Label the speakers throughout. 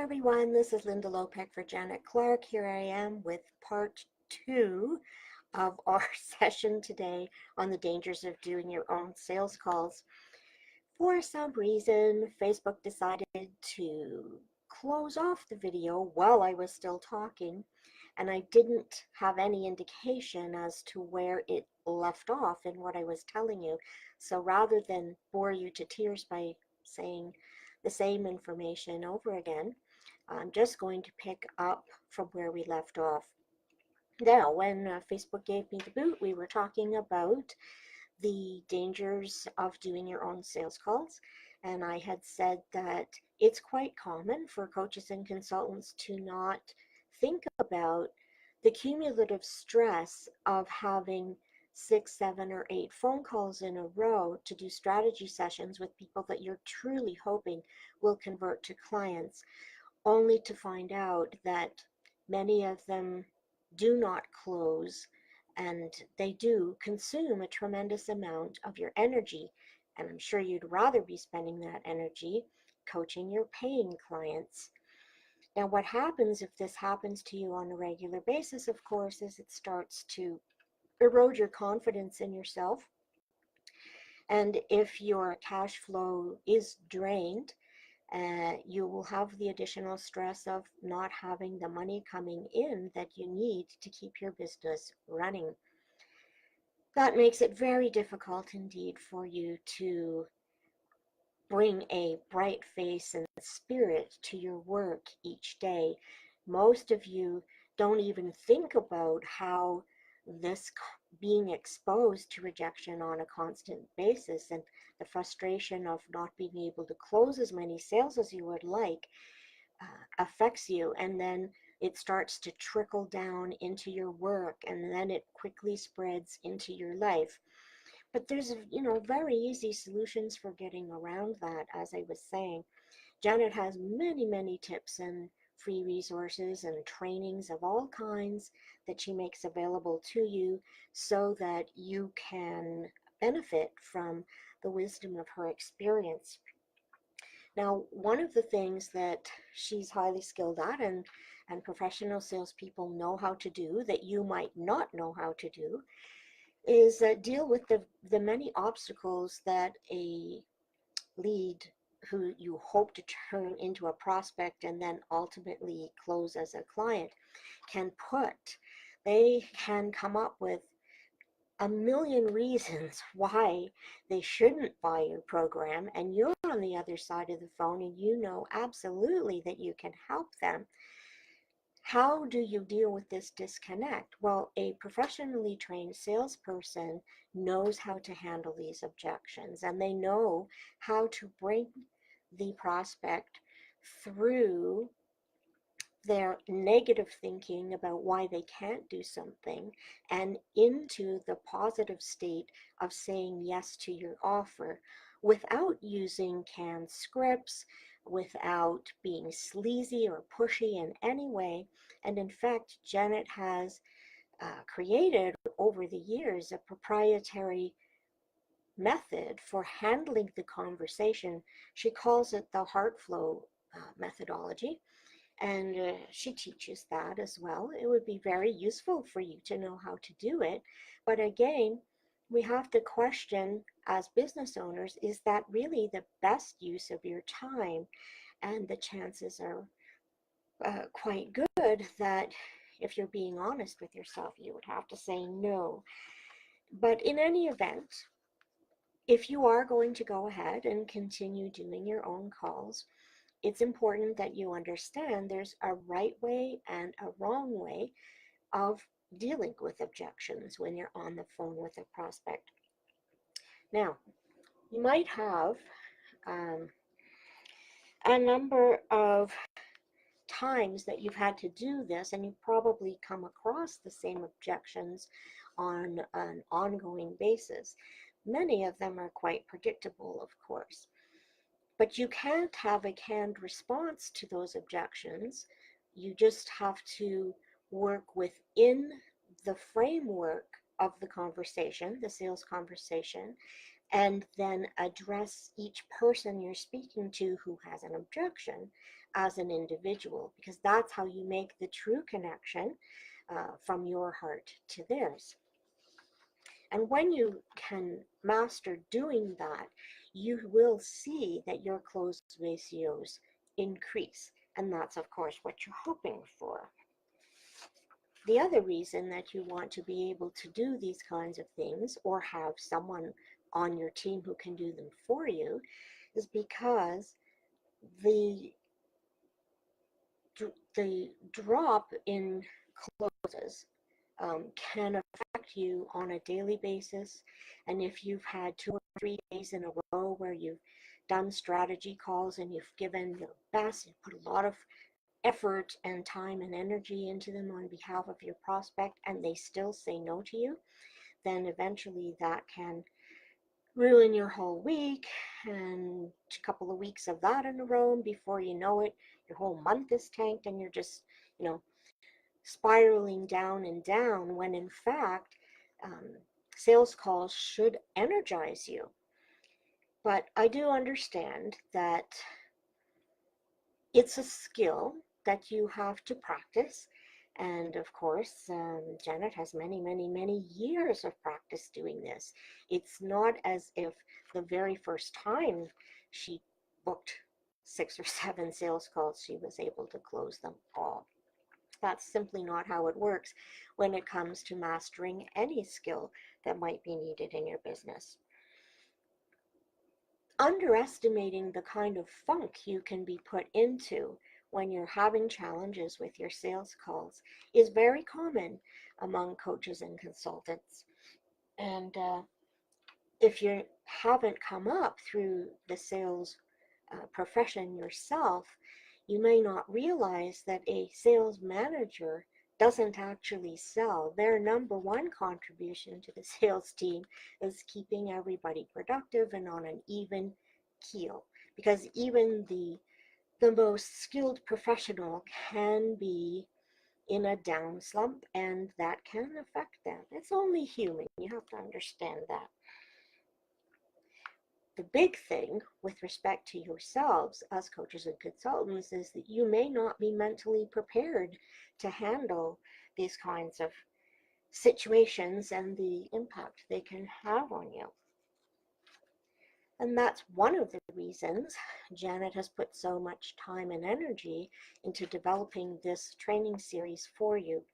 Speaker 1: everyone, this is Linda Lopek for Janet Clark. Here I am with part 2 of our session today on the dangers of doing your own sales calls. For some reason, Facebook decided to close off the video while I was still talking, and I didn't have any indication as to where it left off in what I was telling you. So rather than bore you to tears by saying the same information over again, I'm just going to pick up from where we left off. Now, when Facebook gave me the boot, we were talking about the dangers of doing your own sales calls. And I had said that it's quite common for coaches and consultants to not think about the cumulative stress of having 6, 7, or 8 phone calls in a row to do strategy sessions with people that you're truly hoping will convert to clients, only to find out that many of them do not close, and they do consume a tremendous amount of your energy. And I'm sure you'd rather be spending that energy coaching your paying clients. Now, what happens if this happens to you on a regular basis, of course, is it starts to erode your confidence in yourself. And if your cash flow is drained, you will have the additional stress of not having the money coming in that you need to keep your business running. That makes it very difficult indeed for you to bring a bright face and spirit to your work each day. Most of you don't even think about how this being exposed to rejection on a constant basis and the frustration of not being able to close as many sales as you would like affects you, and then it starts to trickle down into your work, and then it quickly spreads into your life. But there's, very easy solutions for getting around that. As I was saying, Janet has many tips and free resources and trainings of all kinds that she makes available to you so that you can benefit from the wisdom of her experience. Now, one of the things that she's highly skilled at and professional salespeople know how to do that you might not know how to do is deal with the many obstacles that a lead who you hope to turn into a prospect and then ultimately close as a client can put. They can come up with a million reasons why they shouldn't buy your program, and you're on the other side of the phone and you know absolutely that you can help them. How do you deal with this disconnect? Well, a professionally trained salesperson knows how to handle these objections, and they know how to bring the prospect through their negative thinking about why they can't do something and into the positive state of saying yes to your offer without using canned scripts, without being sleazy or pushy in any way. And in fact, Janet has created over the years a proprietary method for handling the conversation. She calls it the heart flow methodology, and she teaches that as well. It would be very useful for you to know how to do it. But again, we have to question as business owners, is that really the best use of your time? And the chances are quite good that if you're being honest with yourself, you would have to say no. But in any event, if you are going to go ahead and continue doing your own calls, it's important that you understand there's a right way and a wrong way of dealing with objections when you're on the phone with a prospect. Now, you might have a number of times that you've had to do this, and you've probably come across the same objections on an ongoing basis. Many of them are quite predictable, of course. But you can't have a canned response to those objections. You just have to work within the framework of the conversation, the sales conversation, and then address each person you're speaking to who has an objection as an individual, because that's how you make the true connection from your heart to theirs. And when you can master doing that, you will see that your close ratios increase. And that's, of course, what you're hoping for. The other reason that you want to be able to do these kinds of things or have someone on your team who can do them for you is because the the drop in closes can affect you on a daily basis. And if you've had 2 or 3 days in a row where you've done strategy calls and you've given your best, you put a lot of effort and time and energy into them on behalf of your prospect, and they still say no to you, then eventually that can ruin your whole week, and a couple of weeks of that in a row, and before you know it, your whole month is tanked and you're just, spiraling down and down, when in fact, sales calls should energize you. But I do understand that it's a skill that you have to practice. And of course, Janet has many, many, many years of practice doing this. It's not as if the very first time she booked 6 or 7 sales calls, she was able to close them all. That's simply not how it works when it comes to mastering any skill that might be needed in your business. Underestimating the kind of funk you can be put into when you're having challenges with your sales calls is very common among coaches and consultants. And if you haven't come up through the sales profession yourself, you may not realize that a sales manager doesn't actually sell. Their number one contribution to the sales team is keeping everybody productive and on an even keel. Because even the most skilled professional can be in a down slump, and that can affect them. It's only human. You have to understand that. The big thing with respect to yourselves as coaches and consultants is that you may not be mentally prepared to handle these kinds of situations and the impact they can have on you. And that's one of the reasons Janet has put so much time and energy into developing this training series for you.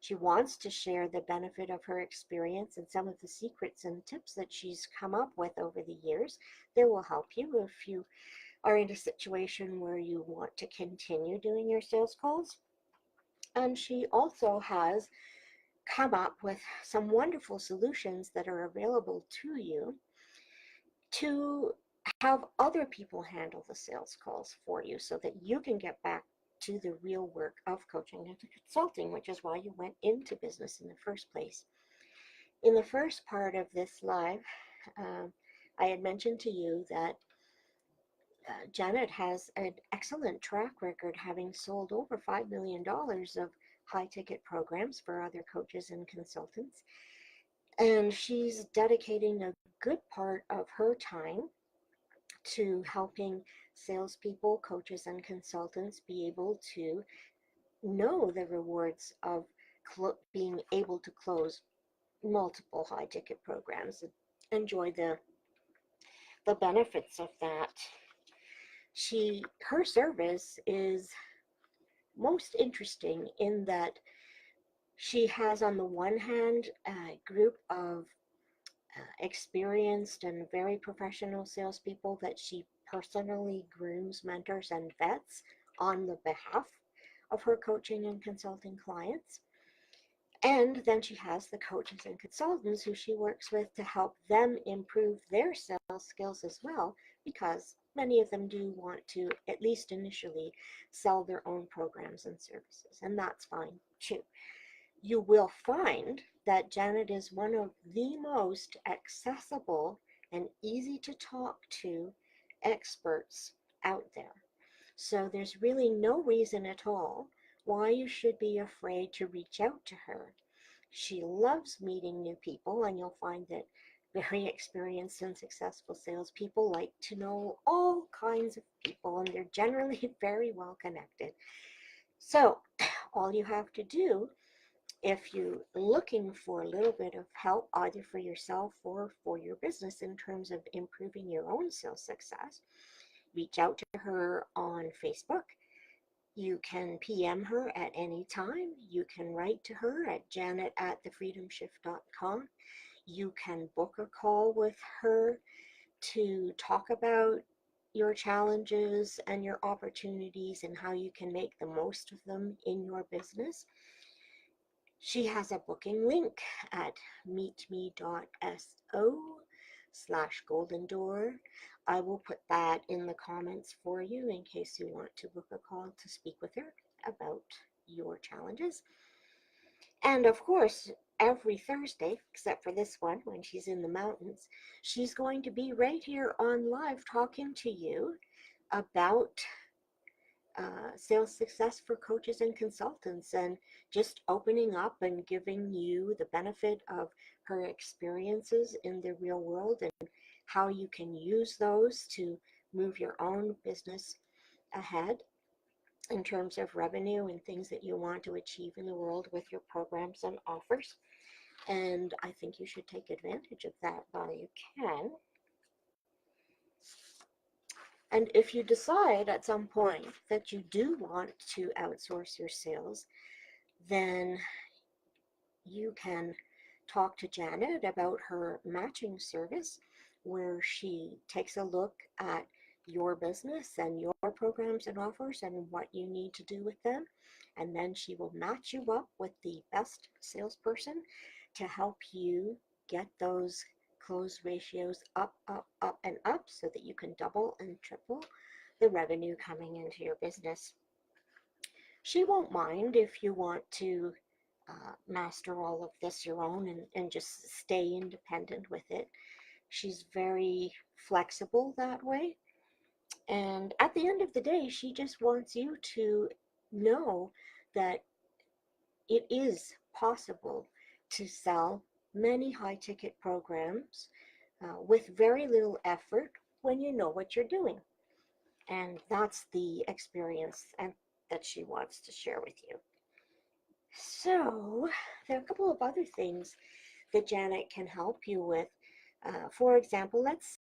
Speaker 1: She wants to share the benefit of her experience and some of the secrets and tips that she's come up with over the years that will help you if you are in a situation where you want to continue doing your sales calls. And she also has come up with some wonderful solutions that are available to you to have other people handle the sales calls for you so that you can get back to the real work of coaching and consulting, which is why you went into business in the first place. In the first part of this live, I had mentioned to you that Janet has an excellent track record, having sold over $5 million of high-ticket programs for other coaches and consultants. And she's dedicating a good part of her time to helping salespeople, coaches, and consultants be able to know the rewards of being able to close multiple high ticket programs and enjoy the benefits of that. Her service is most interesting in that she has, on the one hand, a group of experienced and very professional salespeople that she personally grooms, mentors, and vets on the behalf of her coaching and consulting clients. And then she has the coaches and consultants who she works with to help them improve their sales skills as well, because many of them do want to, at least initially, sell their own programs and services, and that's fine too. You will find that Janet is one of the most accessible and easy to talk to experts out there. So there's really no reason at all why you should be afraid to reach out to her. She loves meeting new people, and you'll find that very experienced and successful salespeople like to know all kinds of people, and they're generally very well connected. So all you have to do, if you're looking for a little bit of help, either for yourself or for your business in terms of improving your own sales success, reach out to her on Facebook. You can PM her at any time. You can write to her at janet@thefreedomshift.com. You can book a call with her to talk about your challenges and your opportunities and how you can make the most of them in your business. She has a booking link at meetme.so/golden door. I will put that in the comments for you in case you want to book a call to speak with her about your challenges. And of course, every Thursday, except for this one when she's in the mountains, she's going to be right here on live talking to you about sales success for coaches and consultants, and just opening up and giving you the benefit of her experiences in the real world and how you can use those to move your own business ahead in terms of revenue and things that you want to achieve in the world with your programs and offers. And I think you should take advantage of that while you can. And if you decide at some point that you do want to outsource your sales, then you can talk to Janet about her matching service, where she takes a look at your business and your programs and offers and what you need to do with them. And then she will match you up with the best salesperson to help you get those close ratios up, up, up, and up so that you can double and triple the revenue coming into your business. She won't mind if you want to master all of this your own and just stay independent with it. She's very flexible that way. And at the end of the day, she just wants you to know that it is possible to sell many high ticket programs with very little effort when you know what you're doing. And that's the experience that she wants to share with you. So, there are a couple of other things that Janet can help you with. For example, let's